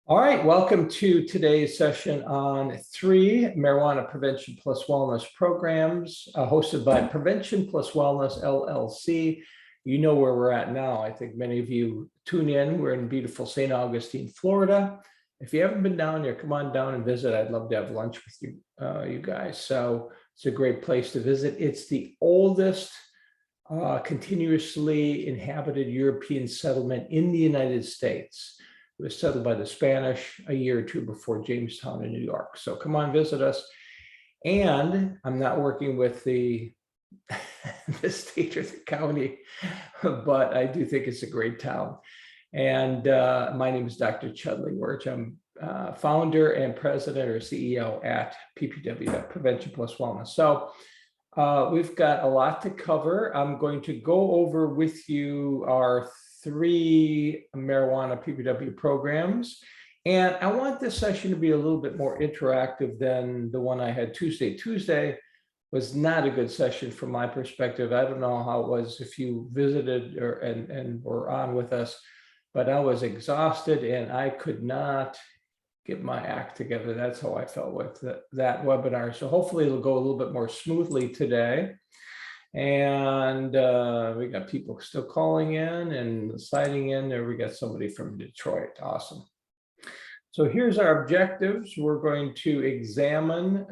All right, welcome to today's session on 3 marijuana prevention plus wellness programs hosted by Prevention Plus Wellness LLC. You know where we're at now. I think many of you tune in. We're in beautiful St. Augustine, Florida. If you haven't been down here, come on down and visit. I'd love to have lunch with you guys. So it's a great place to visit. It's the oldest continuously inhabited European settlement in the United States. It was settled by the Spanish a year or two before Jamestown in New York. So come on, visit us. And I'm not working with the state or the county, but I do think it's a great town. And my name is Dr. Chudley Wirch. I'm founder and president or CEO at PPW, Prevention Plus Wellness. So we've got a lot to cover. I'm going to go over with you our 3 marijuana PPW programs. And I want this session to be a little bit more interactive than the one I had Tuesday. Tuesday was not a good session from my perspective. I don't know how it was if you visited and were on with us, but I was exhausted and I could not get my act together. That's how I felt with that webinar. So hopefully it'll go a little bit more smoothly today. And we got people still calling in and signing in there. We got somebody from Detroit. Awesome. So here's our objectives. We're going to examine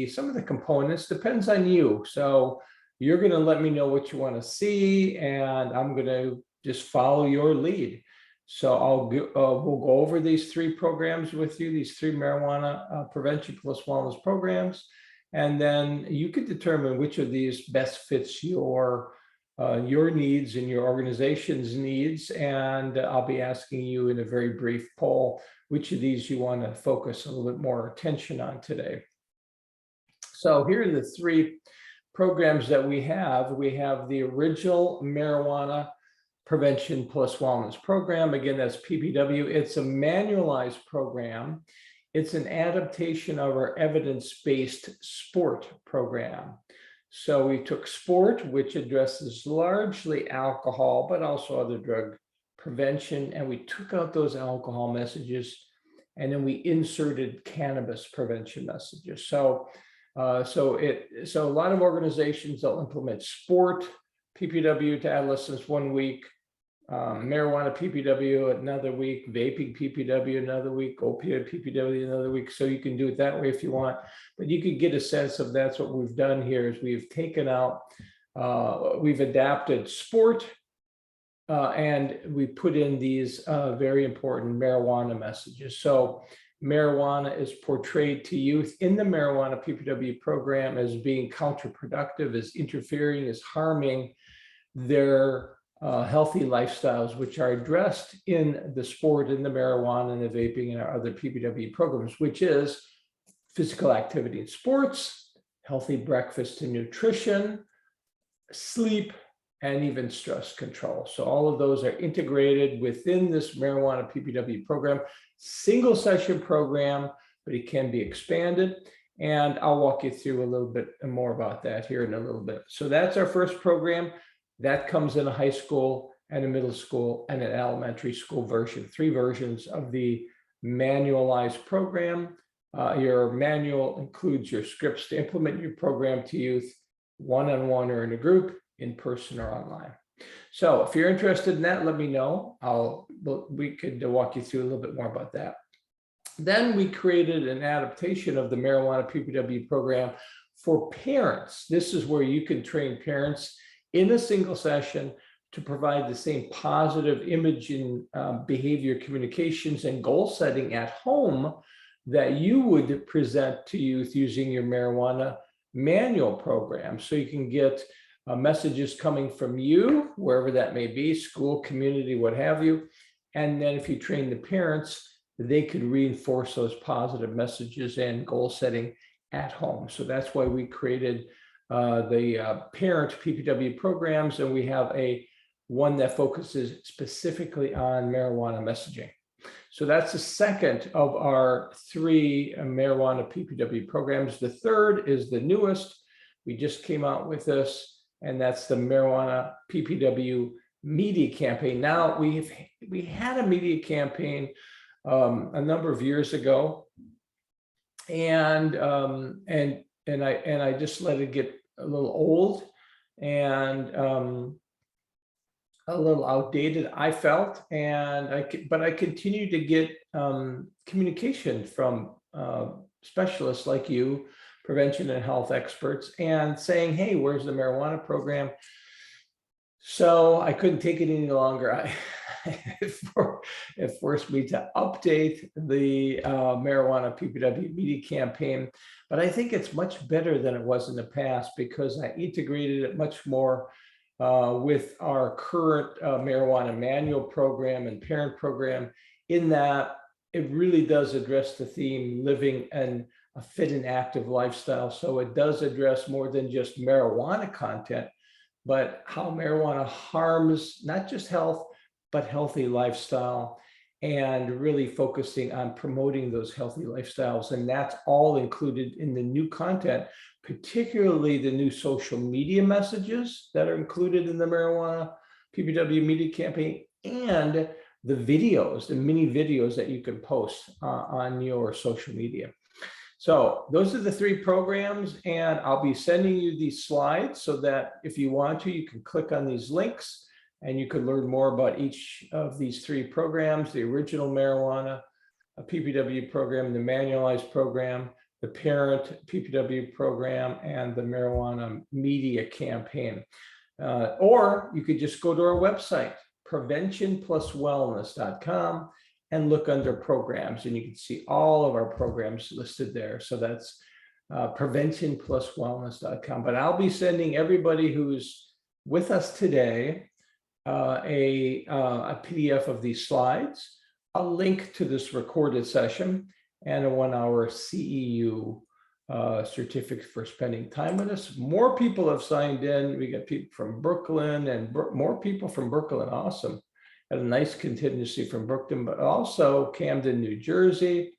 some of the components. Depends on you. So you're going to let me know what you want to see, and I'm going to just follow your lead. So we'll go over these 3 programs with you, these 3 marijuana prevention plus wellness programs. And then you could determine which of these best fits your needs and your organization's needs. And I'll be asking you in a very brief poll, which of these you want to focus a little bit more attention on today. So here are the 3 programs that we have. We have the original marijuana prevention plus wellness program. Again, that's PPW. It's a manualized program. It's an adaptation of our evidence-based sport program. So we took sport, which addresses largely alcohol, but also other drug prevention, and we took out those alcohol messages, and then we inserted cannabis prevention messages. So a lot of organizations, they'll implement sport, PPW to adolescents 1 week, marijuana PPW another week, vaping PPW another week, opioid PPW another week. So you can do it that way if you want, but you could get a sense of that's what we've done here is we've taken out, we've adapted sport and we put in these very important marijuana messages. So marijuana is portrayed to youth in the marijuana PPW program as being counterproductive, as interfering, as harming their healthy lifestyles, which are addressed in the sport, in the marijuana, and the vaping, and our other PPW programs, which is physical activity in sports, healthy breakfast and nutrition, sleep, and even stress control. So all of those are integrated within this marijuana PPW program, single session program, but it can be expanded. And I'll walk you through a little bit more about that here in a little bit. So that's our first program. That comes in a high school and a middle school and an elementary school version, 3 versions of the manualized program. Your manual includes your scripts to implement your program to youth, one-on-one or in a group, in person or online. So if you're interested in that, let me know. We could walk you through a little bit more about that. Then we created an adaptation of the marijuana PPW program for parents. This is where you can train parents in a single session to provide the same positive image and behavior communications and goal setting at home that you would present to youth using your marijuana manual program. So you can get messages coming from you, wherever that may be, school, community, what have you. And then if you train the parents, they could reinforce those positive messages and goal setting at home. So that's why we created the parent PPW programs, and we have one that focuses specifically on marijuana messaging. So that's the second of our 3 marijuana PPW programs. The third is the newest. We just came out with this, and that's the marijuana PPW media campaign. Now we had a media campaign a number of years ago, and I just let it get a little old and a little outdated, I felt, but I continue to get communication from specialists like you, prevention and health experts, and saying, hey, where's the marijuana program? So I couldn't take it any longer. It forced me to update the Marijuana PPW media campaign, but I think it's much better than it was in the past because I integrated it much more with our current marijuana manual program and parent program, in that it really does address the theme living and a fit and active lifestyle. So it does address more than just marijuana content, but how marijuana harms not just health, but healthy lifestyle, and really focusing on promoting those healthy lifestyles. And that's all included in the new content, particularly the new social media messages that are included in the Marijuana PPW media campaign, and the videos, the mini videos that you can post on your social media. So those are the 3 programs, and I'll be sending you these slides so that if you want to, you can click on these links and you can learn more about each of these 3 programs: the original marijuana PPW program, the manualized program, the parent PPW program, and the marijuana media campaign. Or you could just go to our website, preventionpluswellness.com, and look under programs, and you can see all of our programs listed there. So that's preventionpluswellness.com. But I'll be sending everybody who's with us today a PDF of these slides, a link to this recorded session, and a 1-hour CEU certificate for spending time with us. More people have signed in. We got people from Brooklyn and more people from Brooklyn. Awesome. Had a nice contingency from Brooklyn, but also Camden, New Jersey.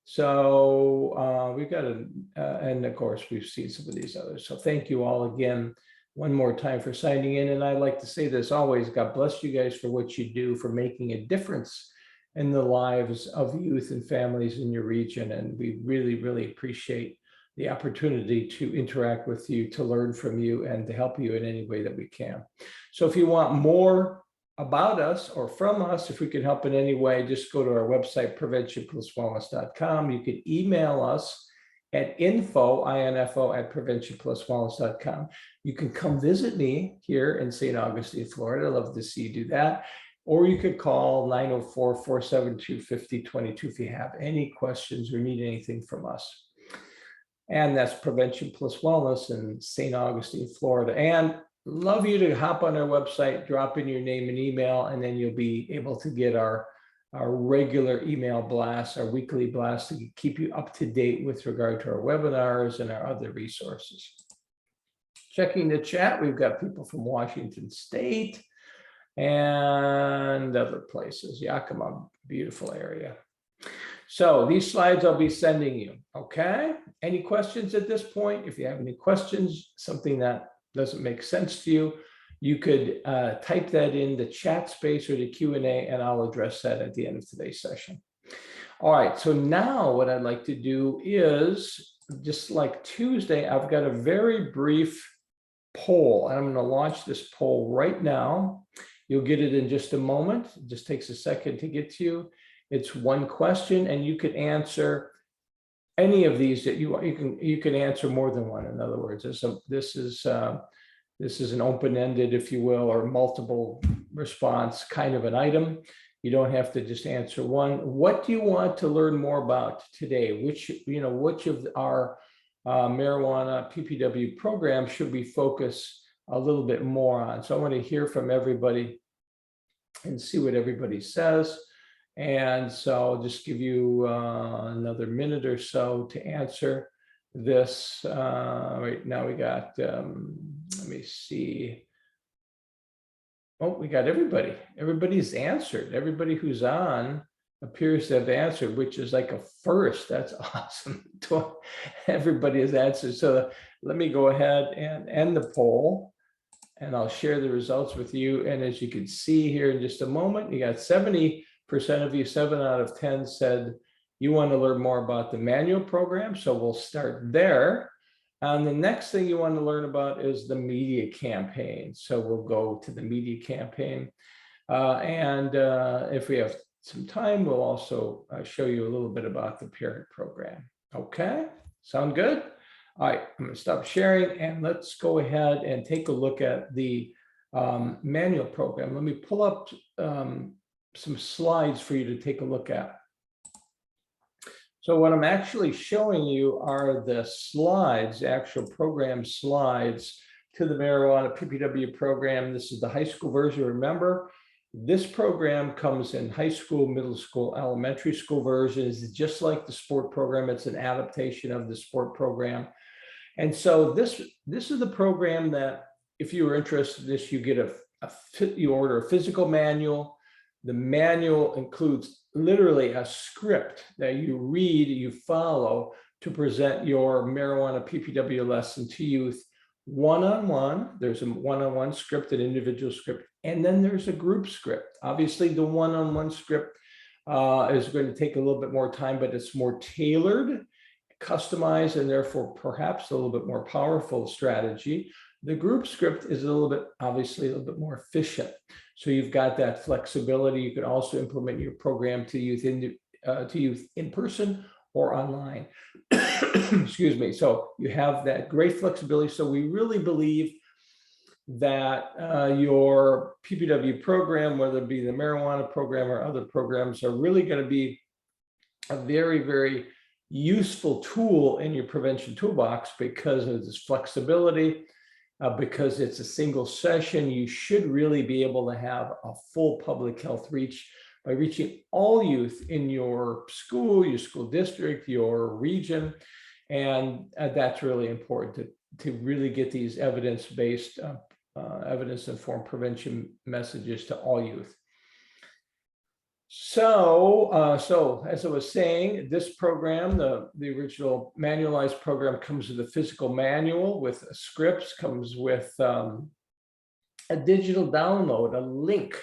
So we've got and of course, we've seen some of these others. So thank you all again one more time for signing in. And I like to say this always: God bless you guys for what you do, for making a difference in the lives of youth and families in your region. And we really, really appreciate the opportunity to interact with you, to learn from you, and to help you in any way that we can. So if you want more about us or from us, if we can help in any way, just go to our website, preventionpluswellness.com. You can email us at info at preventionpluswellness.com. You can come visit me here in St. Augustine, Florida. I'd love to see you do that. Or you could call 904-472-5022 if you have any questions or need anything from us. And that's Prevention Plus Wellness in St. Augustine, Florida. And love you to hop on our website, drop in your name and email, and then you'll be able to get our regular email blasts, our weekly blasts, to keep you up to date with regard to our webinars and our other resources. Checking the chat, we've got people from Washington State and other places. Yakima, beautiful area. So these slides I'll be sending you, okay? Any questions at this point? If you have any questions, something that doesn't make sense to you, you could type that in the chat space or the Q&A, and I'll address that at the end of today's session. All right, so now what I'd like to do is, just like Tuesday, I've got a very brief poll. I'm going to launch this poll right now. You'll get it in just a moment. It just takes a second to get to you. It's one question, and you could answer any of these that you can answer more than one. In other words, this is an open-ended, if you will, or multiple response kind of an item. You don't have to just answer one. What do you want to learn more about today? Which of our marijuana PPW programs should we focus a little bit more on? So I want to hear from everybody and see what everybody says. And so I'll just give you another minute or so to answer this. Right now we got, let me see. Oh, we got everybody. Everybody's answered. Everybody who's on appears to have answered, which is like a first. That's awesome. Everybody has answered. So let me go ahead and end the poll, and I'll share the results with you. And as you can see here in just a moment, you got 70% of you, 7 out of 10 said you want to learn more about the manual program. So we'll start there. And the next thing you want to learn about is the media campaign. So we'll go to the media campaign. If we have some time, we'll also show you a little bit about the parent program. Okay, sound good? All right, I'm going to stop sharing and let's go ahead and take a look at the manual program. Let me pull up some slides for you to take a look at. So what I'm actually showing you are the slides, actual program slides to the Marijuana PPW program. This is the high school version. Remember, this program comes in high school, middle school, elementary school versions, just like the sport program. It's an adaptation of the sport program. And so this is the program that if you were interested in this, you get you order a physical manual. The manual includes literally a script that you read, you follow to present your marijuana PPW lesson to youth one-on-one. There's a one-on-one script, an individual script, and then there's a group script. Obviously, the one-on-one script is going to take a little bit more time, but it's more tailored, customized, and therefore perhaps a little bit more powerful strategy. The group script is obviously a little bit more efficient. So you've got that flexibility. You can also implement your program to youth in person or online. Excuse me. So you have that great flexibility. So we really believe that your PPW program, whether it be the marijuana program or other programs, are really going to be a very, very useful tool in your prevention toolbox because of this flexibility. Because it's a single session, you should really be able to have a full public health reach by reaching all youth in your school district, your region. And that's really important to really get these evidence-based, evidence-informed prevention messages to all youth. So as I was saying, this program, the original manualized program, comes with a physical manual with scripts, comes with a digital download, a link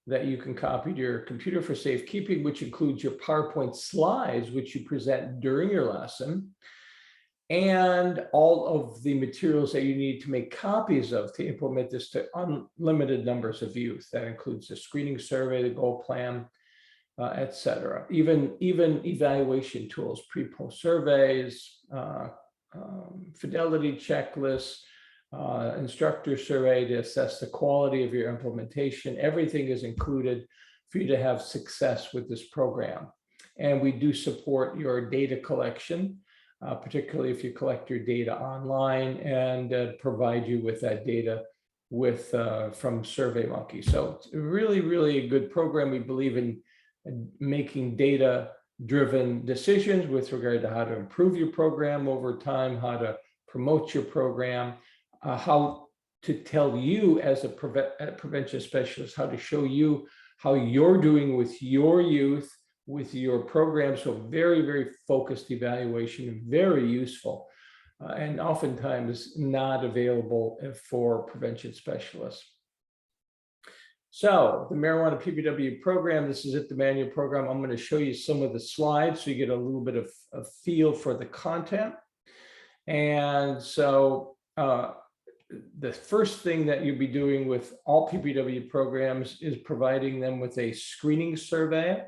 that you can copy to your computer for safekeeping, which includes your PowerPoint slides, which you present during your lesson, and all of the materials that you need to make copies of to implement this to unlimited numbers of youth. That includes the screening survey, the goal plan, etc. Even evaluation tools, pre-post surveys, fidelity checklists, instructor survey to assess the quality of your implementation. Everything is included for you to have success with this program. And we do support your data collection, particularly if you collect your data online, and provide you with that data from SurveyMonkey. So it's really, really a good program. We believe in making data-driven decisions with regard to how to improve your program over time, how to promote your program, how to tell you as a prevention specialist, how to show you how you're doing with your youth, with your program. So very, very focused evaluation, very useful, and oftentimes not available for prevention specialists. So the Marijuana PPW program, this is it, the manual program. I'm going to show you some of the slides so you get a little bit of a feel for the content. And so the first thing that you'll be doing with all PPW programs is providing them with a screening survey.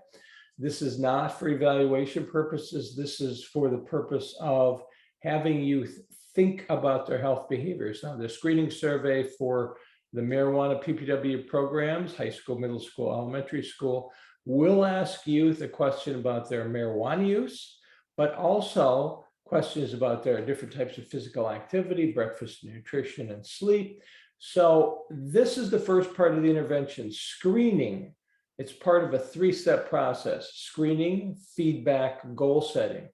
This is not for evaluation purposes. This is for the purpose of having youth think about their health behaviors. Now, the screening survey for the marijuana PPW programs, high school, middle school, elementary school, will ask youth a question about their marijuana use, but also questions about their different types of physical activity, breakfast, nutrition, and sleep. So this is the first part of the intervention, screening. It's part of a three-step process: screening, feedback, goal setting.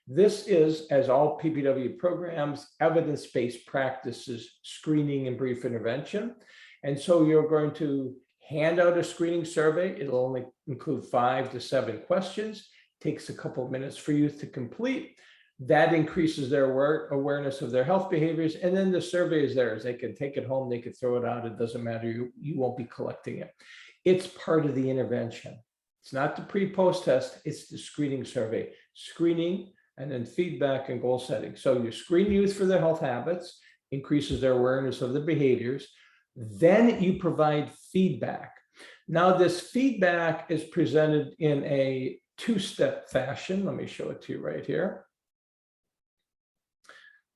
This is, as all PPW programs, evidence-based practices, screening and brief intervention. And so you're going to hand out a screening survey. It'll only include 5 to 7 questions. Takes a couple of minutes for youth to complete. That increases their awareness of their health behaviors. And then the survey is theirs. They can take it home, they can throw it out. It doesn't matter. You won't be collecting it. It's part of the intervention. It's not the pre-post test, it's the screening survey. Screening and then feedback and goal setting. So you screen youth for their health habits, increases their awareness of the behaviors. Then you provide feedback. Now this feedback is presented in a two-step fashion. Let me show it to you right here.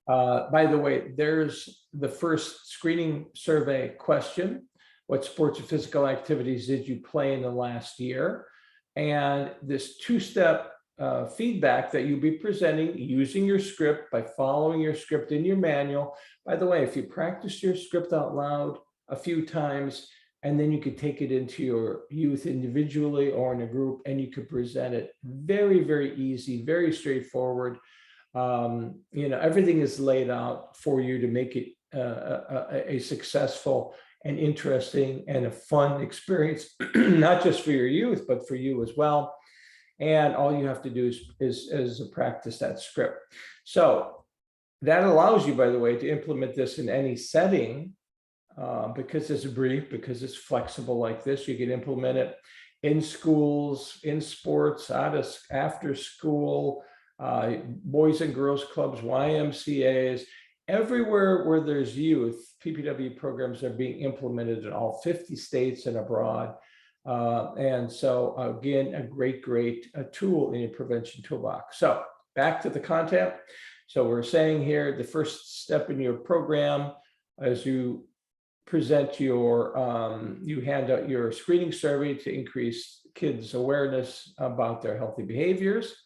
By the way, there's the first screening survey question. What sports or physical activities did you play in the last year? And this two-step feedback that you'll be presenting using your script by following your script in your manual. By the way, if you practice your script out loud a few times, and then you could take it into your youth individually or in a group, and you could present it very, very easy, very straightforward. Everything is laid out for you to make it a successful and interesting and a fun experience, not just for your youth, but for you as well. And all you have to do is practice that script. So that allows you, by the way, to implement this in any setting because it's brief, because it's flexible like this. You can implement it in schools, in sports, after school, boys and girls clubs, YMCAs, everywhere where there's youth, PPW programs are being implemented in all 50 states and abroad. And so again, a great tool in your prevention toolbox. So back to the content. So we're saying here, the first step in your program, as you present you hand out your screening survey to increase kids' awareness about their healthy behaviors.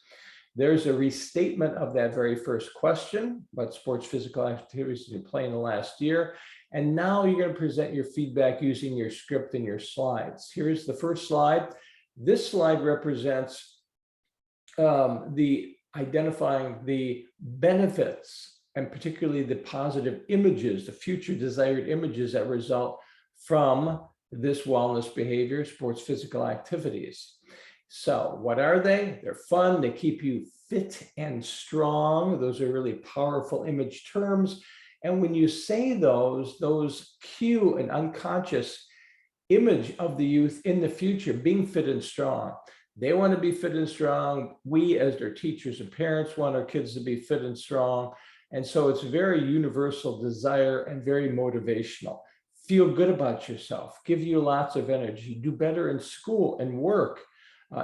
There's a restatement of that very first question, what sports, physical activities did you play in the last year? And now you're going to present your feedback using your script and your slides. Here's the first slide. This slide represents identifying the benefits, and particularly the positive images, the future desired images that result from this wellness behavior, sports, physical activities. So what are they? They're fun. They keep you fit and strong. Those are really powerful image terms. And when you say those cue an unconscious image of the youth in the future being fit and strong. They want to be fit and strong. We, as their teachers and parents, want our kids to be fit and strong. And so it's very universal desire and very motivational. Feel good about yourself, give you lots of energy, do better in school and work,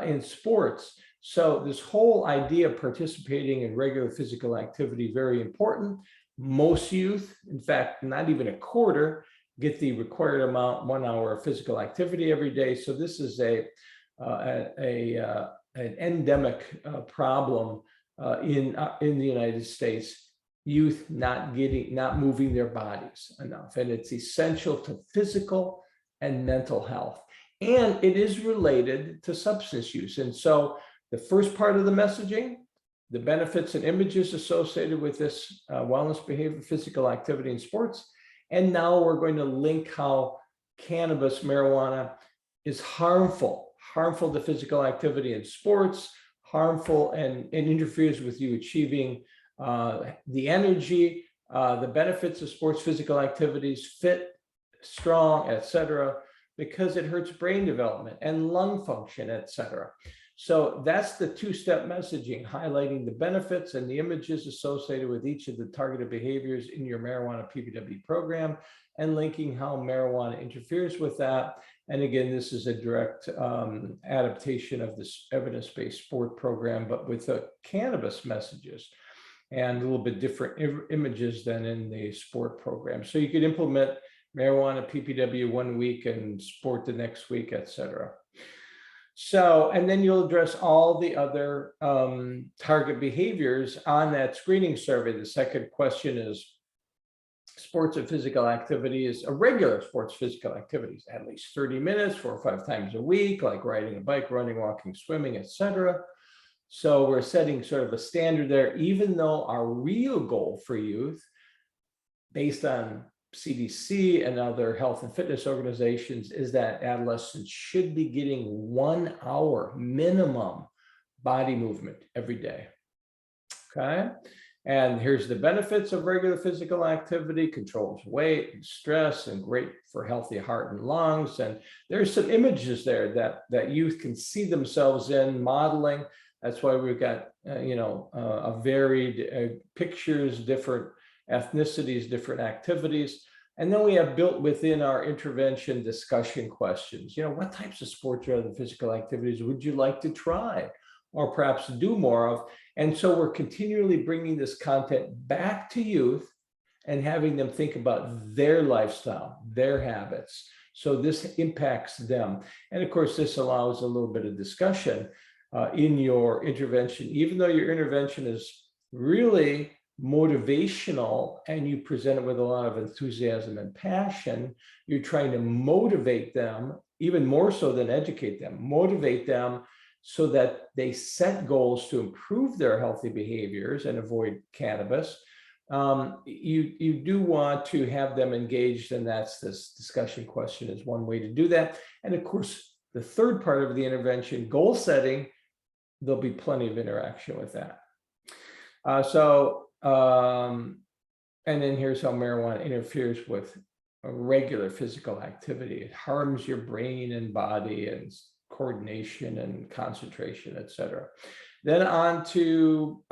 in sports. So this whole idea of participating in regular physical activity, very important. Most youth, in fact, not even a quarter, get the required amount, 1 hour of physical activity every day. So this is an endemic problem in the United States. Youth not moving their bodies enough, and it's essential to physical and mental health, and it is related to substance use. And so the first part of the messaging, the benefits and images associated with this wellness behavior, physical activity, and sports. And now we're going to link how cannabis, marijuana, is harmful to physical activity and sports, harmful and interferes with you achieving the energy, the benefits of sports, physical activities, fit, strong, etc., because it hurts brain development and lung function, etc. So that's the two-step messaging, highlighting the benefits and the images associated with each of the targeted behaviors in your marijuana PPW program, and linking how marijuana interferes with that. And again, this is a direct adaptation of this evidence-based sport program, but with the cannabis messages and a little bit different images than in the sport program. So you could implement marijuana PPW 1 week and sport the next week, etc. So, and then you'll address all the other target behaviors on that screening survey. The second question is sports and physical activities, regular sports physical activities, at least 30 minutes, 4 or 5 times a week, like riding a bike, running, walking, swimming, etc. So we're setting sort of a standard there, even though our real goal for youth, based on CDC and other health and fitness organizations, is that adolescents should be getting 1 hour minimum body movement every day. Okay. And here's the benefits of regular physical activity: controls weight and stress, and great for healthy heart and lungs. And there's some images there that youth can see themselves in, modeling. That's why we've got, a varied pictures, different ethnicities, different activities. And then we have built within our intervention discussion questions. What types of sports or other physical activities would you like to try or perhaps do more of? And so we're continually bringing this content back to youth and having them think about their lifestyle, their habits. So this impacts them. And of course, this allows a little bit of discussion in your intervention, even though your intervention is really motivational and you present it with a lot of enthusiasm and passion. You're trying to motivate them, even more so than educate them, motivate them so that they set goals to improve their healthy behaviors and avoid cannabis. You do want to have them engaged, and that's this discussion question is one way to do that. And of course, the third part of the intervention, goal setting, there'll be plenty of interaction with that. And then here's how marijuana interferes with a regular physical activity. It harms your brain and body and coordination and concentration, etc. Then on to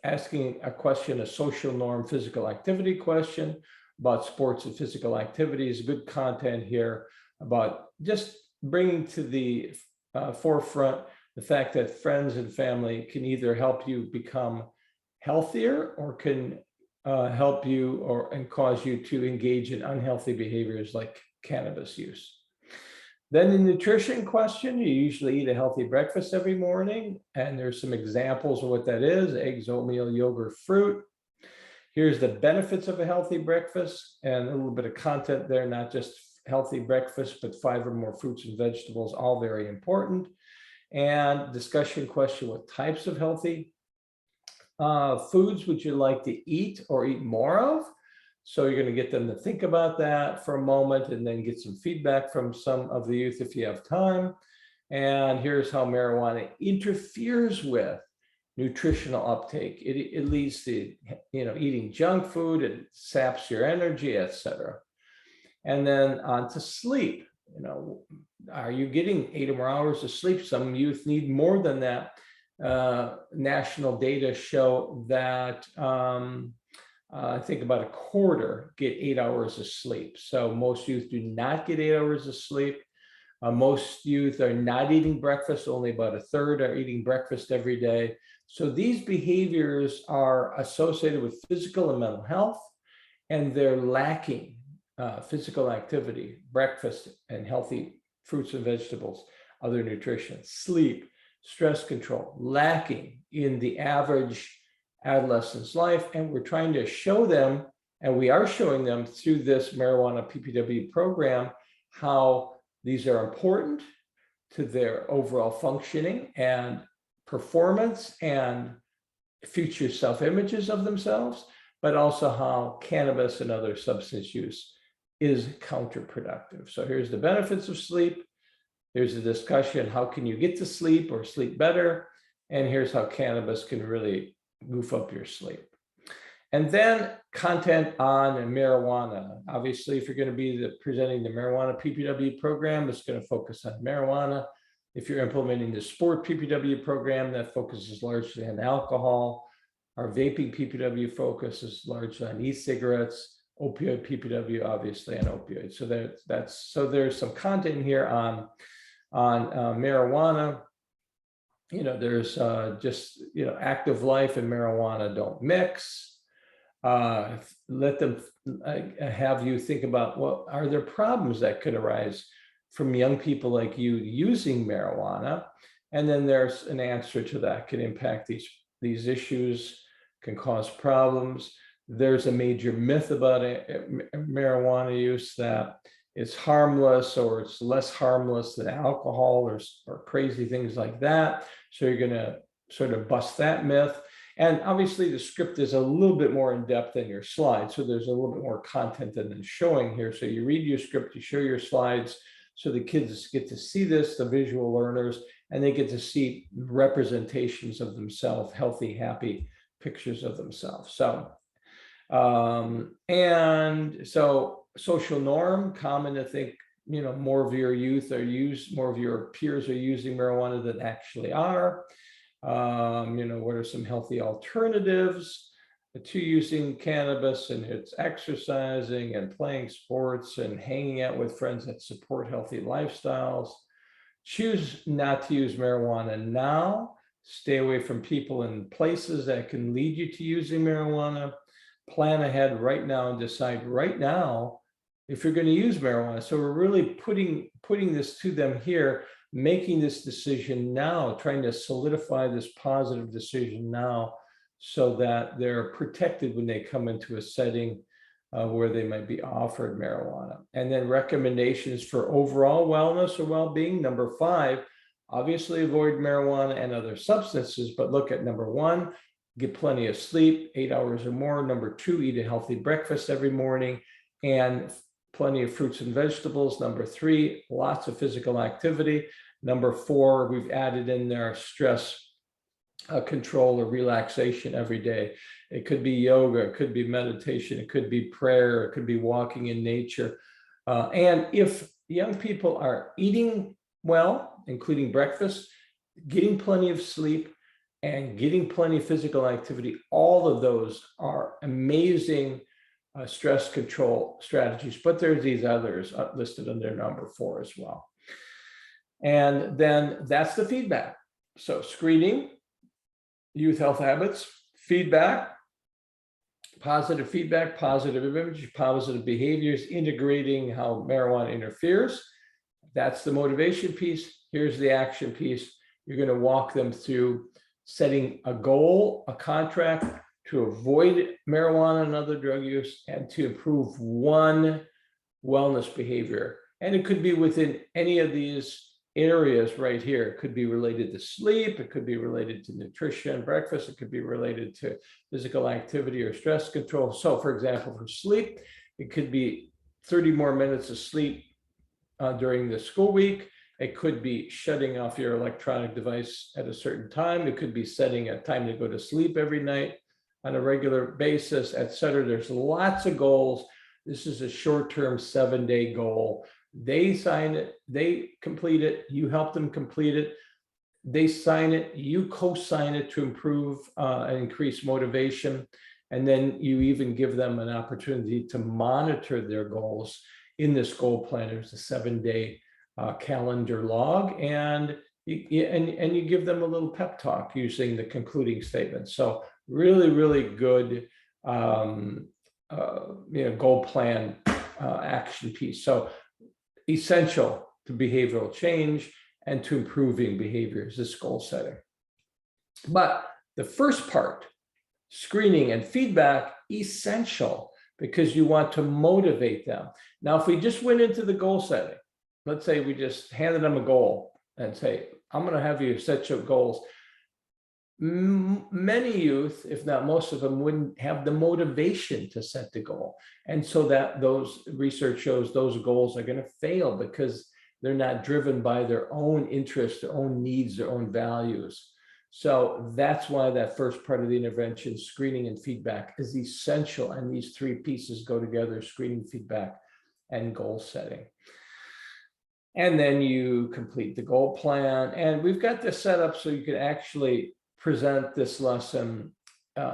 asking a question, a social norm physical activity question about sports and physical activities. Good content here about just bringing to the forefront the fact that friends and family can either help you become healthier or can help you and cause you to engage in unhealthy behaviors like cannabis use. Then the nutrition question, you usually eat a healthy breakfast every morning, and there's some examples of what that is: eggs, oatmeal, yogurt, fruit. Here's the benefits of a healthy breakfast, and a little bit of content there, not just healthy breakfast, but 5 or more fruits and vegetables, all very important. And discussion question, what types of healthy foods would you like to eat or eat more of? So you're going to get them to think about that for a moment and then get some feedback from some of the youth if you have time. And here's how marijuana interferes with nutritional uptake. It leads to, eating junk food, it saps your energy, etc. And then on to sleep. Are you getting 8 or more hours of sleep? Some youth need more than that. National data show that I think about a quarter get 8 hours of sleep. So most youth do not get 8 hours of sleep. Most youth are not eating breakfast. Only about a third are eating breakfast every day. So these behaviors are associated with physical and mental health, and they're lacking physical activity, breakfast, and healthy fruits and vegetables, other nutrition, sleep, stress control, lacking in the average adolescent's life. And we're trying to show them, and we are showing them through this Marijuana PPW program, how these are important to their overall functioning and performance and future self-images of themselves, but also how cannabis and other substance use is counterproductive. So here's the benefits of sleep. Here's a discussion, how can you get to sleep or sleep better? And here's how cannabis can really goof up your sleep. And then content on marijuana. Obviously, if you're going to be presenting the Marijuana PPW program, it's going to focus on marijuana. If you're implementing the sport PPW program, that focuses largely on alcohol. Our vaping PPW focuses largely on e-cigarettes. Opioid PPW, obviously, on opioids. So there's some content here on marijuana. There's just, active life and marijuana don't mix. Let them have you think about, what are there problems that could arise from young people like you using marijuana? And then there's an answer to that. Can impact these issues, can cause problems. There's a major myth about marijuana use, that it's harmless or it's less harmless than alcohol or crazy things like that. So you're going to sort of bust that myth. And obviously the script is a little bit more in depth than your slides. So there's a little bit more content than showing here. So you read your script, you show your slides. So the kids get to see this, the visual learners, and they get to see representations of themselves, healthy, happy pictures of themselves. So, and so social norm, common to think, more of your youth more of your peers are using marijuana than actually are. What are some healthy alternatives to using cannabis? And it's exercising and playing sports and hanging out with friends that support healthy lifestyles. Choose not to use marijuana now. Stay away from people and places that can lead you to using marijuana. Plan ahead right now and decide right now if you're going to use marijuana. So we're really putting this to them here, making this decision now, trying to solidify this positive decision now so that they're protected when they come into a setting where they might be offered marijuana. And then recommendations for overall wellness or well-being. Number 5, obviously avoid marijuana and other substances, but look at number 1, get plenty of sleep, 8 hours or more. Number 2, eat a healthy breakfast every morning and plenty of fruits and vegetables. Number 3, lots of physical activity. Number 4, we've added in there stress control or relaxation every day. It could be yoga, it could be meditation, it could be prayer, it could be walking in nature. And if young people are eating well, including breakfast, getting plenty of sleep, and getting plenty of physical activity, all of those are amazing stress control strategies, but there's these others listed under number 4 as well. And then that's the feedback. So screening, youth health habits, feedback, positive image, positive behaviors, integrating how marijuana interferes. That's the motivation piece. Here's the action piece. You're going to walk them through setting a goal, a contract to avoid marijuana and other drug use and to improve one wellness behavior. And it could be within any of these areas right here. It could be related to sleep, it could be related to nutrition, breakfast, it could be related to physical activity or stress control. So for example, for sleep, it could be 30 more minutes of sleep during the school week. It could be shutting off your electronic device at a certain time. It could be setting a time to go to sleep every night on a regular basis, etc. There's lots of goals. This is a short-term 7-day goal. They sign it, they complete it, you help them complete it, they sign it, you co-sign it to improve and increase motivation. And then you even give them an opportunity to monitor their goals in this goal plan. There's a 7-day calendar log, and you give them a little pep talk using the concluding statement. So really good goal plan action piece. So essential to behavioral change and to improving behaviors, this goal setting. But the first part, screening and feedback, essential because you want to motivate them. Now, if we just went into the goal setting, let's say we just handed them a goal and say, I'm going to have you set your goals. Many youth, if not most of them, wouldn't have the motivation to set the goal. And so that those research shows those goals are going to fail because they're not driven by their own interests, their own needs, their own values. So that's why that first part of the intervention, screening and feedback, is essential. And these 3 pieces go together: screening, feedback, and goal setting. And then you complete the goal plan. And we've got this set up so you can actually present this lesson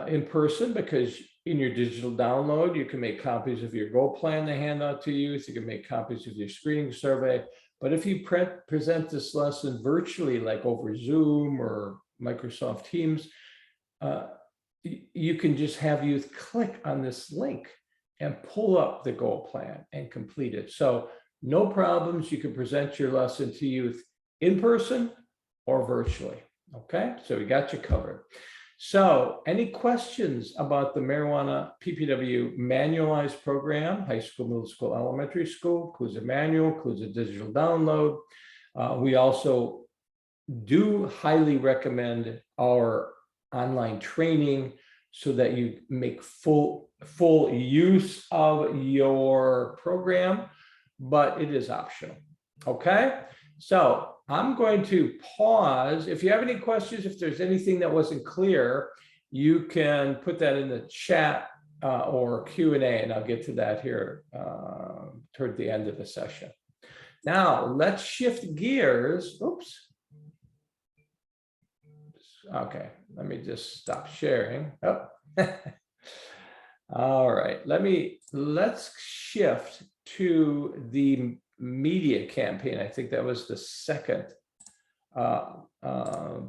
in person, because in your digital download, you can make copies of your goal plan to hand out to youth. You can make copies of your screening survey. But if you present this lesson virtually, like over Zoom or Microsoft Teams, you can just have youth click on this link and pull up the goal plan and complete it. So no problems. You can present your lesson to youth in person or virtually. Okay, so we got you covered. So any questions about the Marijuana PPW manualized program, high school, middle school, elementary school, includes a manual, includes a digital download. We also do highly recommend our online training so that you make full use of your program, but it is optional. Okay, so I'm going to pause. If you have any questions, if there's anything that wasn't clear, you can put that in the chat or Q&A, and I'll get to that here toward the end of the session. Now, let's shift gears. Oops. Okay, let me just stop sharing. Oh. All right, let's shift to the media campaign. I think that was the second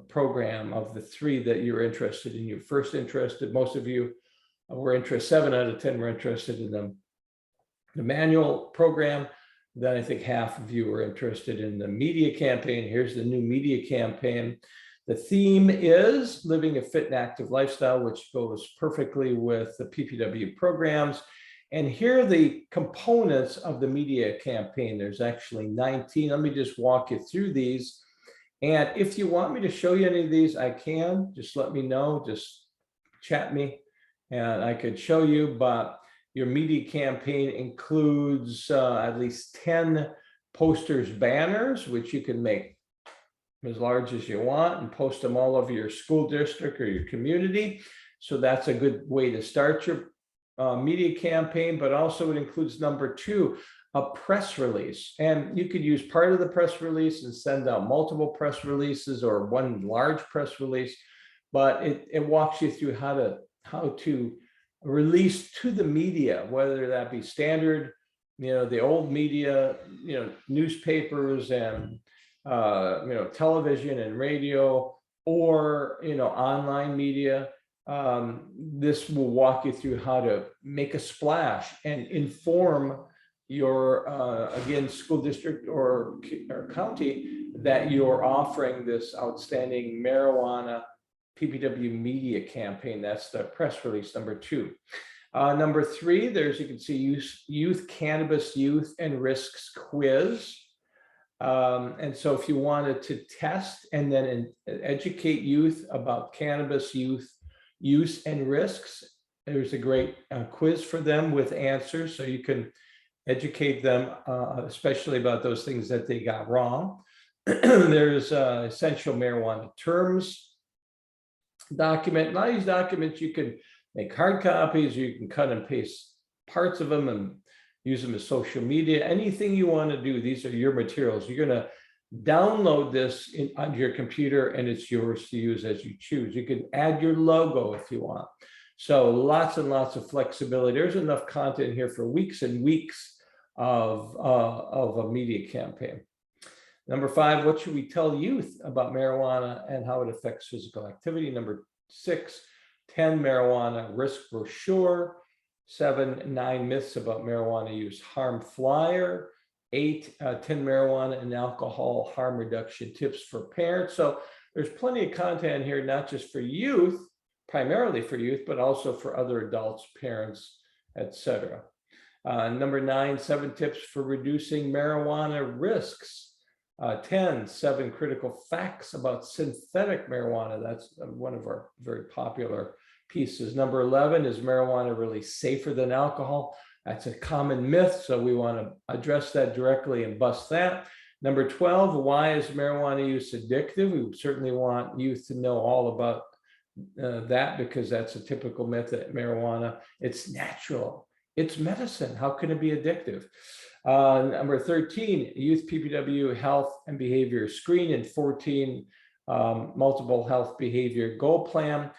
program of the three that you're interested in. You're first interested, most of you were interested, 7 out of 10 were interested in the manual program. Then I think half of you were interested in the media campaign. Here's the new media campaign. The theme is living a fit and active lifestyle, which goes perfectly with the PPW programs. And here are the components of the media campaign. There's actually 19. Let me just walk you through these. And if you want me to show you any of these, I can. Just let me know, just chat me, and I could show you. But your media campaign includes at least 10 posters, banners, which you can make as large as you want and post them all over your school district or your community. So that's a good way to start your media campaign, but also it includes number 2, a press release. And you could use part of the press release and send out multiple press releases or one large press release, but it walks you through how to release to the media, whether that be standard, the old media, newspapers and television and radio, or online media. This will walk you through how to make a splash and inform your again school district or county that you're offering this outstanding marijuana PPW media campaign. That's the press release, number 2. Number 3, there's, you can see youth cannabis youth and risks quiz. And so if you wanted to test and then educate youth about cannabis youth use and risks, there's a great quiz for them with answers, so you can educate them, especially about those things that they got wrong. There's essential marijuana terms document. A lot of these documents you can make hard copies, you can cut and paste parts of them and use them as social media, anything you want to do. These are your materials. You're going to download this onto your computer and it's yours to use as you choose. You can add your logo if you want. So lots and lots of flexibility. There's enough content here for weeks and weeks of a media campaign. Number 5, what should we tell youth about marijuana and how it affects physical activity? Number 6, 10 marijuana risk brochure. 7, 9 myths about marijuana use harm flyer. 8, 10 marijuana and alcohol harm reduction tips for parents. So there's plenty of content here, not just for youth, primarily for youth, but also for other adults, parents, etc. Number 9, 7 tips for reducing marijuana risks. 10, 7 critical facts about synthetic marijuana. That's one of our very popular pieces. Number 11, is marijuana really safer than alcohol? That's a common myth, so we want to address that directly and bust that. Number 12, why is marijuana use addictive? We certainly want youth to know all about that, because that's a typical myth that marijuana, it's natural, it's medicine. How can it be addictive? Number 13, youth PPW health and behavior screen, and 14, multiple health behavior goal plan.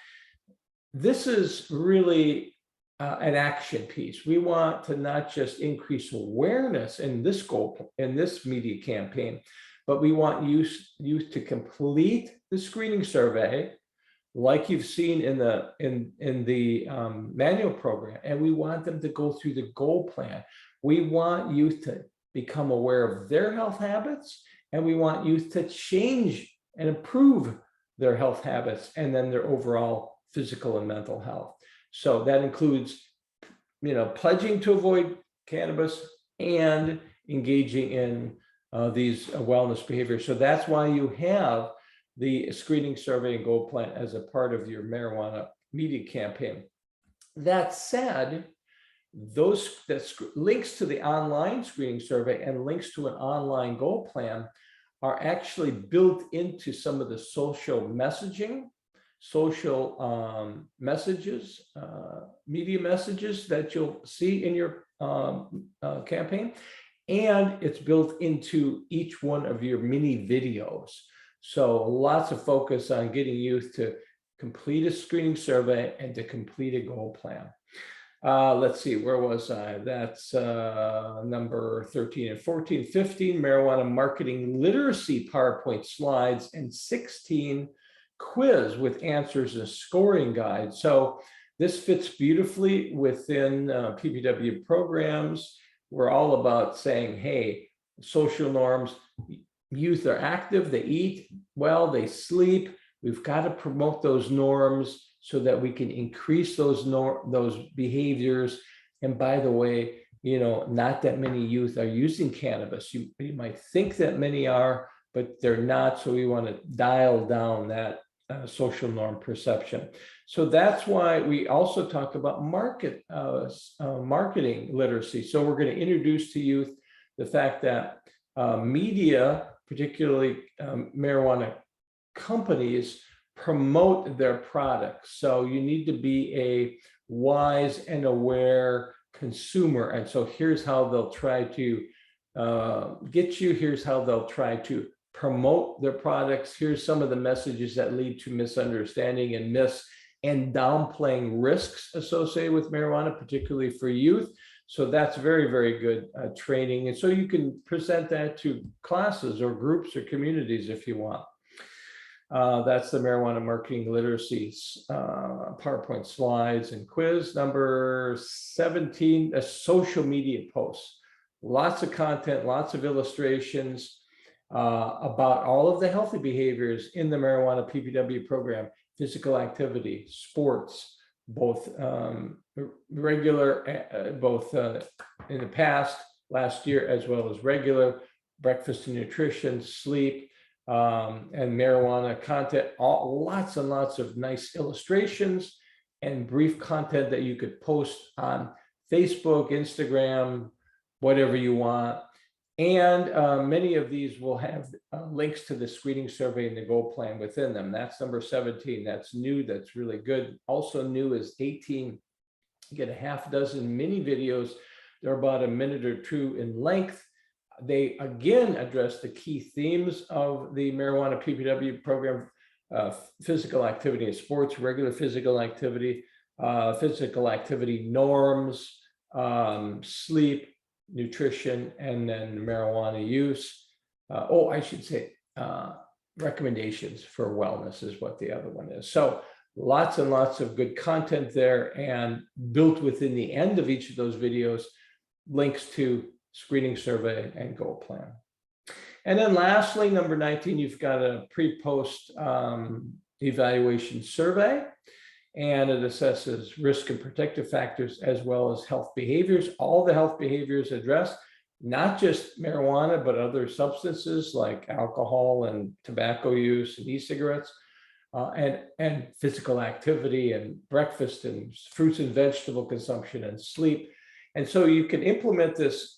This is really an action piece. We want to not just increase awareness in this goal, in this media campaign, but we want youth to complete the screening survey, like you've seen in the manual program, and we want them to go through the goal plan. We want youth to become aware of their health habits, and we want youth to change and improve their health habits and then their overall physical and mental health. So that includes, pledging to avoid cannabis and engaging in these wellness behaviors. So that's why you have the screening survey and goal plan as a part of your marijuana media campaign. That said, links to the online screening survey and links to an online goal plan are actually built into some of the social messaging, social messages, media messages that you'll see in your campaign. And it's built into each one of your mini videos. So lots of focus on getting youth to complete a screening survey and to complete a goal plan. Let's see, where was I? That's number 13 and 14, 15, marijuana marketing literacy PowerPoint slides, and 16, quiz with answers and scoring guide. So this fits beautifully within PPW programs. We're all about saying, hey, social norms, youth are active, they eat well, they sleep. We've got to promote those norms so that we can increase those behaviors. And by the way, not that many youth are using cannabis. You might think that many are, but they're not. So we want to dial down that social norm perception. So that's why we also talk about marketing literacy. So we're going to introduce to youth the fact that media, particularly marijuana companies, promote their products. So you need to be a wise and aware consumer. And so here's how they'll try to get you. Here's how they'll try to promote their products. Here's some of the messages that lead to misunderstanding and downplaying risks associated with marijuana, particularly for youth. So that's very, very good training. And so you can present that to classes or groups or communities if you want. That's the marijuana marketing literacy PowerPoint slides and quiz. Number 17, a social media posts. Lots of content, lots of illustrations about all of the healthy behaviors in the marijuana PPW program: physical activity, sports, both regular, both in the past, last year, as well as regular, breakfast and nutrition, sleep, and marijuana content, lots and lots of nice illustrations and brief content that you could post on Facebook, Instagram, whatever you want. And many of these will have links to the screening survey and the goal plan within them. That's number 17. That's new. That's really good. Also new is 18. You get a half dozen mini videos. They're about a minute or two in length. They again address the key themes of the marijuana PPW program: physical activity and sports, regular physical activity norms, sleep, nutrition, and then marijuana use. I should say recommendations for wellness is what the other one is. So lots and lots of good content there, and built within the end of each of those videos, links to screening survey and goal plan. And then lastly, number 19, you've got a pre-post evaluation survey, and it assesses risk and protective factors as well as health behaviors. All the health behaviors addressed, not just marijuana, but other substances like alcohol and tobacco use and e-cigarettes, and physical activity and breakfast and fruits and vegetable consumption and sleep. And so you can implement this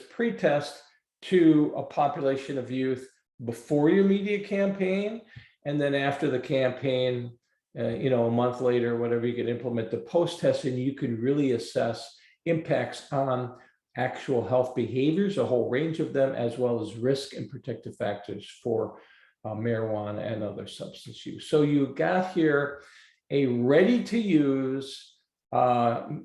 pre-test to a population of youth before your media campaign, and then after the campaign, a month later, whatever, you can implement the post-test, and you can really assess impacts on actual health behaviors, a whole range of them, as well as risk and protective factors for marijuana and other substance use. So you got here a ready-to-use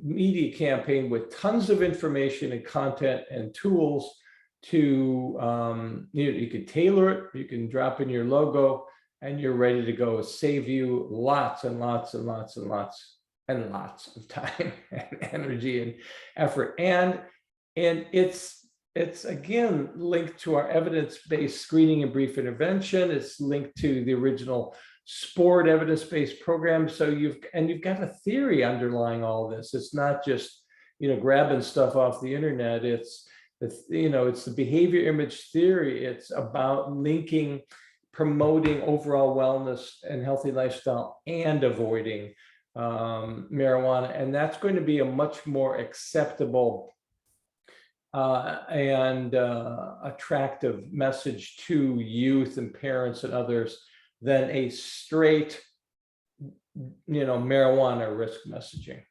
media campaign with tons of information and content and tools to, you can tailor it, you can drop in your logo, and you're ready to go. Save you lots and lots and lots and lots and lots of time and energy and effort. And it's again linked to our evidence-based screening and brief intervention. It's linked to the original sport evidence-based program. So you've got a theory underlying all this. It's not just grabbing stuff off the internet. It's the behavior image theory. It's about linking, promoting overall wellness and healthy lifestyle, and avoiding marijuana, and that's going to be a much more acceptable and attractive message to youth and parents and others than a straight, marijuana risk messaging.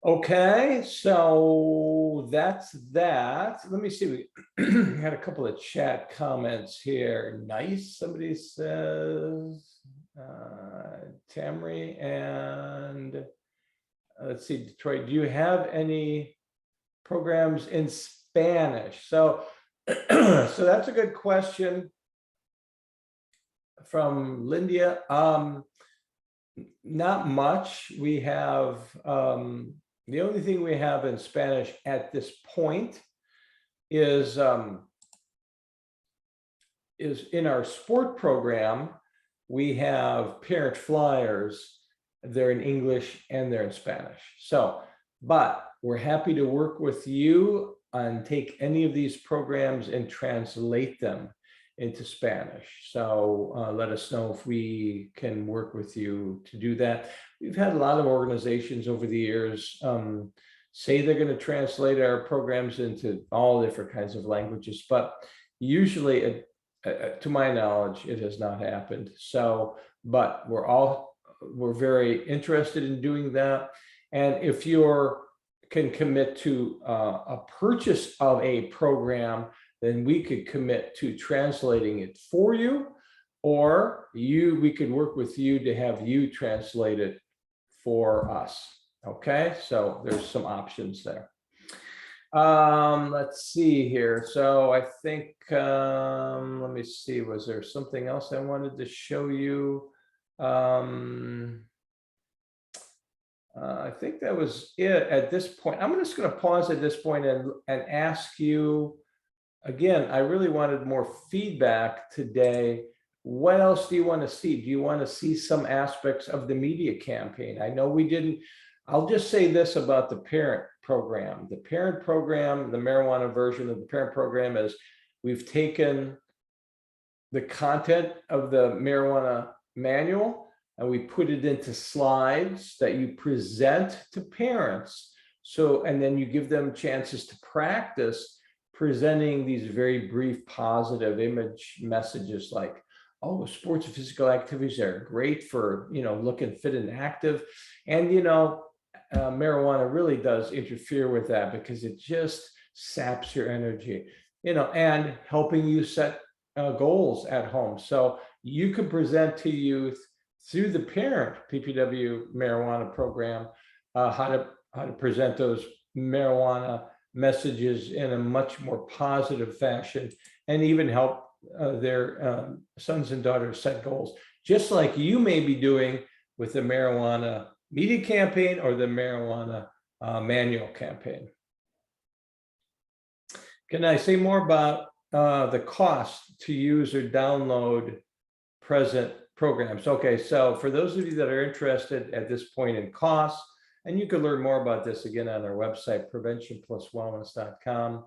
Okay, so that's that. Let me see. We had a couple of chat comments here. Nice. Somebody says, Tamri, and let's see, Detroit, do you have any programs in Spanish? So, so that's a good question from Lindia. Not much. We have, the only thing we have in Spanish at this point is in our sport program. We have parent flyers. They're in English and they're in Spanish. So, but we're happy to work with you and take any of these programs and translate them into Spanish. So let us know if we can work with you to do that. We've had a lot of organizations over the years say they're going to translate our programs into all different kinds of languages, but usually, to my knowledge, it has not happened. So, but we're very interested in doing that. And if you can commit to a purchase of a program, then we could commit to translating it for you, or we could work with you to have you translate it for us. Okay, so there's some options there. Let's see here. So I think, let me see, was there something else I wanted to show you? I think that was it at this point. I'm just going to pause at this point and ask you, again, I really wanted more feedback today. What else do you want to see? Do you want to see some aspects of the media campaign? I know we didn't. I'll just say this about the parent program. The parent program, the marijuana version of the parent program, is we've taken the content of the marijuana manual and we put it into slides that you present to parents. So, and then you give them chances to practice presenting these very brief positive image messages like, oh, sports and physical activities are great for, looking fit and active. And, marijuana really does interfere with that because it just saps your energy, and helping you set goals at home. So you can present to youth through the parent PPW marijuana program, how to present those marijuana messages in a much more positive fashion, and even help their sons and daughters set goals, just like you may be doing with the marijuana media campaign or the marijuana manual campaign. Can I say more about the cost to use or download present programs? Okay, so for those of you that are interested at this point in costs, and you can learn more about this again on our website, preventionpluswellness.com.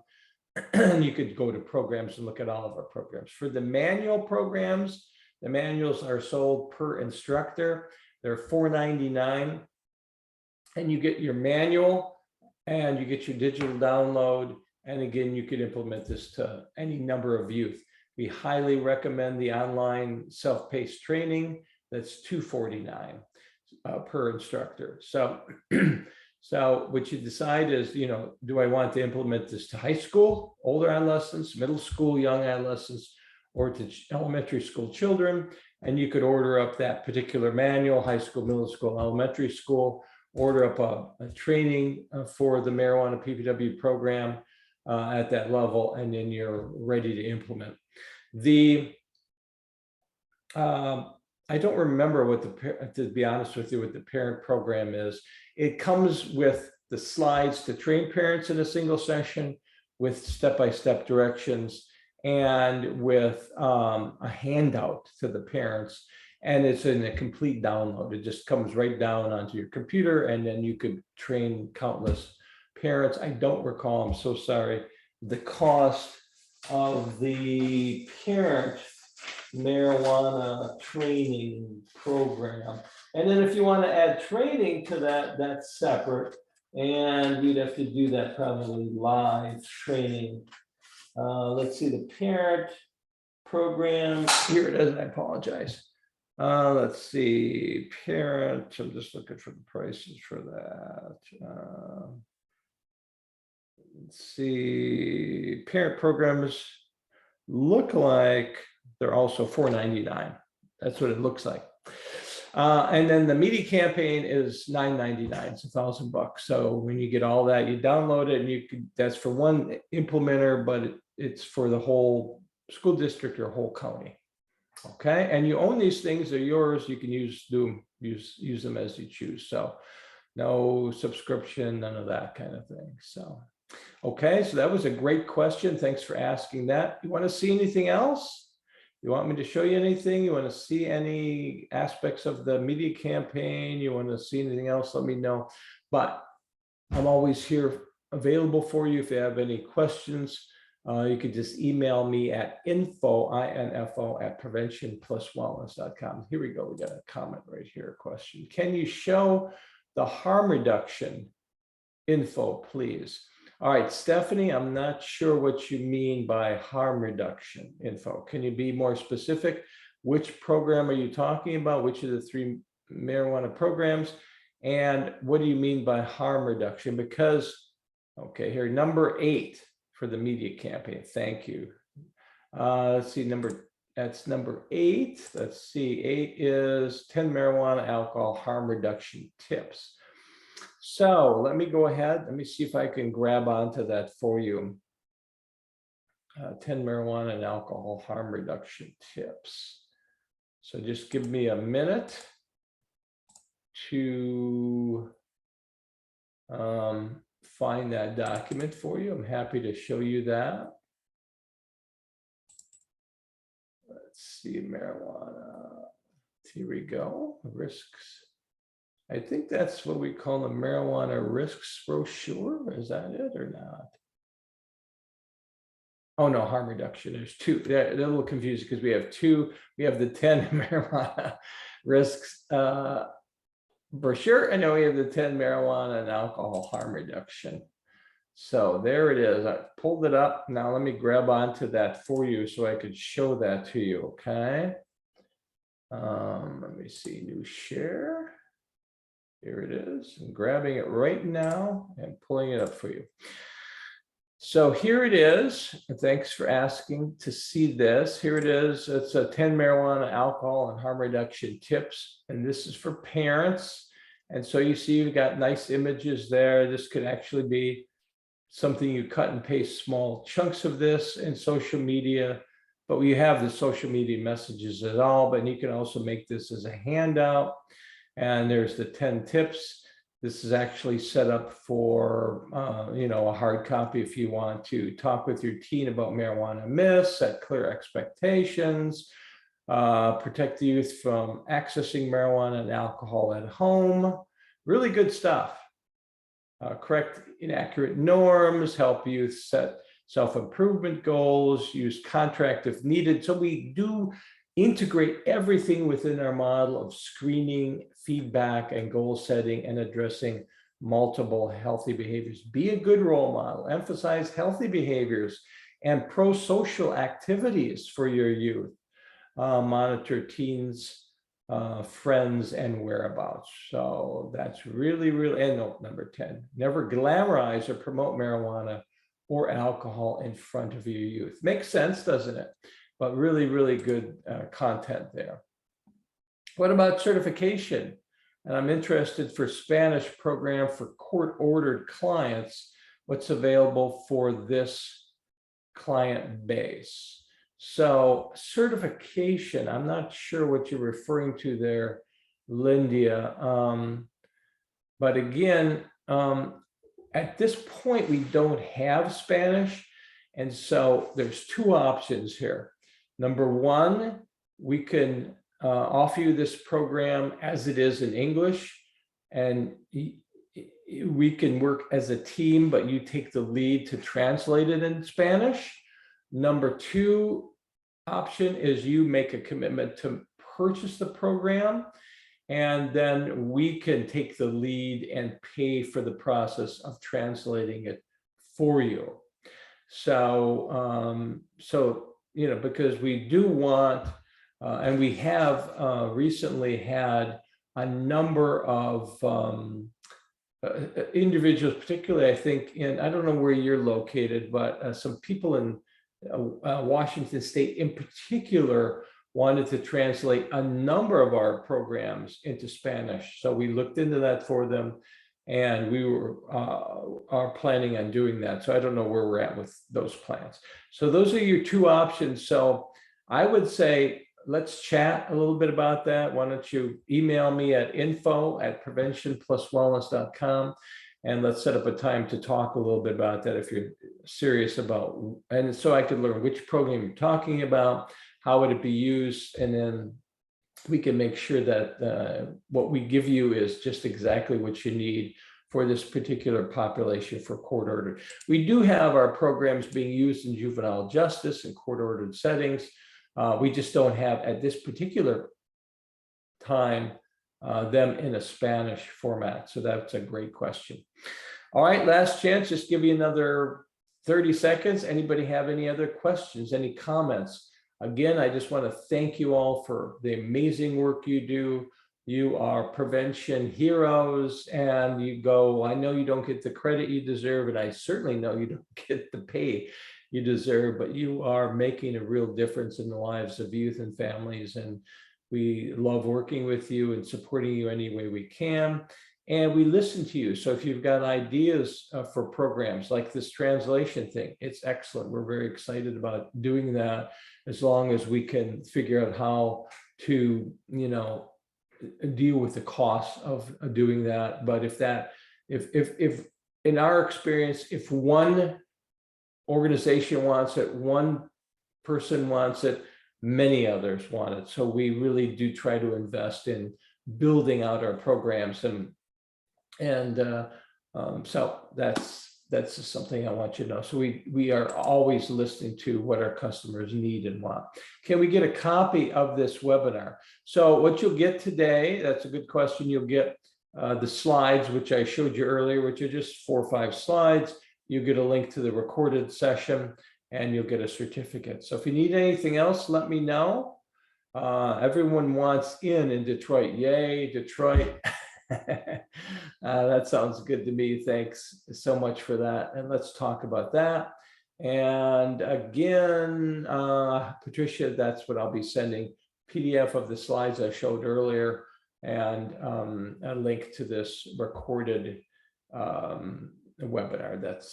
And you could go to programs and look at all of our programs. For the manual programs, the manuals are sold per instructor. They're $4.99. And you get your manual and you get your digital download. And again, you could implement this to any number of youth. We highly recommend the online self-paced training. That's $249 per instructor. So, so what you decide is, do I want to implement this to high school, older adolescents, middle school, young adolescents, or to elementary school children? And you could order up that particular manual, high school, middle school, elementary school, order up a training for the marijuana PPW program at that level, and then you're ready to implement. I don't remember what to be honest with you, what the parent program is. It comes with the slides to train parents in a single session with step-by-step directions and with a handout to the parents. And it's in a complete download. It just comes right down onto your computer, and then you could train countless parents. I don't recall, I'm so sorry, the cost of the parent marijuana training program. And then if you want to add training to that, that's separate. And we'd have to do that probably live training. Let's see, the parent program. Here it is. I apologize. Let's see, parent. I'm just looking for the prices for that. Let's see, parent programs look like they're also $4.99. That's what it looks like. And then the media campaign is $9.99. It's $1,000. So when you get all that, you download it, and you could, that's for one implementer, but it's for the whole school district or whole county. Okay, and you own these things, they're yours. You can use them as you choose. So no subscription, none of that kind of thing. So okay, so that was a great question. Thanks for asking that. You want to see anything else? You want me to show you anything? You want to see any aspects of the media campaign? You want to see anything else? Let me know. But I'm always here available for you if you have any questions. You could just email me at info@preventionpluswellness.com. Here we go. We got a comment right here. Question. Can you show the harm reduction info, please? All right, Stephanie, I'm not sure what you mean by harm reduction info. Can you be more specific? Which program are you talking about? Which of the 3 marijuana programs? And what do you mean by harm reduction? Because, okay, here, number 8 for the media campaign. Thank you. Let's see, that's number 8. Let's see, 8 is 10 marijuana alcohol harm reduction tips. So let me go ahead. Let me see if I can grab onto that for you. 10 marijuana and alcohol harm reduction tips. So just give me a minute to find that document for you. I'm happy to show you that. Let's see, marijuana. Here we go. Risks. I think that's what we call the marijuana risks brochure. Is that it or not? Oh no, harm reduction. There's 2. They're a little confused because we have 2. We have the 10 marijuana risks brochure, and then we have the 10 marijuana and alcohol harm reduction. So there it is. I pulled it up. Now let me grab onto that for you so I could show that to you. Okay. Let me see, new share. Here it is. I'm grabbing it right now and pulling it up for you. So here it is. Thanks for asking to see this. Here it is. It's a 10 marijuana, alcohol, and harm reduction tips. And this is for parents. And so you see you've got nice images there. This could actually be something you cut and paste small chunks of this in social media. But we have the social media messages at all. But you can also make this as a handout. And there's the 10 tips. This is actually set up for, a hard copy if you want to talk with your teen about marijuana myths, set clear expectations, protect the youth from accessing marijuana and alcohol at home. Really good stuff. Correct inaccurate norms, help youth set self-improvement goals, use contract if needed. So we do integrate everything within our model of screening, feedback, and goal setting, and addressing multiple healthy behaviors. Be a good role model, emphasize healthy behaviors and pro-social activities for your youth. Monitor teens, friends, and whereabouts. So that's really, and number 10, never glamorize or promote marijuana or alcohol in front of your youth. Makes sense, doesn't it? But really, really good content there. What about certification? And I'm interested for Spanish program for court-ordered clients. What's available for this client base? So certification, I'm not sure what you're referring to there, Lindia. But again, at this point, we don't have Spanish. And so there's 2 options here. Number 1, we can offer you this program as it is in English, and we can work as a team, but you take the lead to translate it in Spanish. Number 2 option is you make a commitment to purchase the program, and then we can take the lead and pay for the process of translating it for you. So, because we do want, and we have recently had a number of individuals, particularly, I think, I don't know where you're located, but some people in Washington State in particular wanted to translate a number of our programs into Spanish. So we looked into that for them, and we are planning on doing that. So I don't know where we're at with those plans. So those are your two options. So I would say, let's chat a little bit about that. Why don't you email me at info@preventionpluswellness.com, and let's set up a time to talk a little bit about that if you're serious about, and so I could learn which program you're talking about, how would it be used, and then we can make sure that what we give you is just exactly what you need for this particular population for court ordered. We do have our programs being used in juvenile justice and court ordered settings. We just don't have at this particular time them in a Spanish format. So that's a great question. All right, last chance, just give you another 30 seconds. Anybody have any other questions, any comments? Again, I just want to thank you all for the amazing work you do. You are prevention heroes, and I know you don't get the credit you deserve, and I certainly know you don't get the pay you deserve, but you are making a real difference in the lives of youth and families, and we love working with you and supporting you any way we can. And we listen to you. So if you've got ideas for programs like this translation thing, it's excellent. We're very excited about doing that, as long as we can figure out how to, deal with the cost of doing that. But if in our experience, if one organization wants it, one person wants it, many others want it. So we really do try to invest in building out our programs, so that's just something I want you to know. So we are always listening to what our customers need and want. Can we get a copy of this webinar? So what you'll get today, that's a good question. You'll get the slides, which I showed you earlier, which are just 4 or 5 slides. You'll get a link to the recorded session, and you'll get a certificate. So if you need anything else, let me know. Everyone wants in Detroit. Yay, Detroit. That sounds good to me. Thanks so much for that. And let's talk about that. And again, Patricia, that's what I'll be sending. PDF of the slides I showed earlier, and a link to this recorded webinar.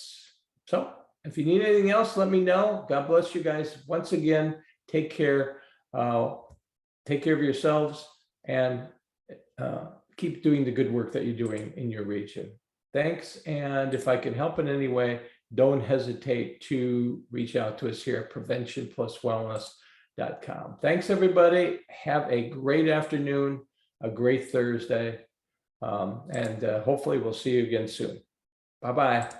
So if you need anything else, let me know. God bless you guys. Once again, take care. Take care of yourselves, and keep doing the good work that you're doing in your region. Thanks. And if I can help in any way, don't hesitate to reach out to us here at preventionpluswellness.com. Thanks, everybody. Have a great afternoon, a great Thursday, and hopefully we'll see you again soon. Bye-bye.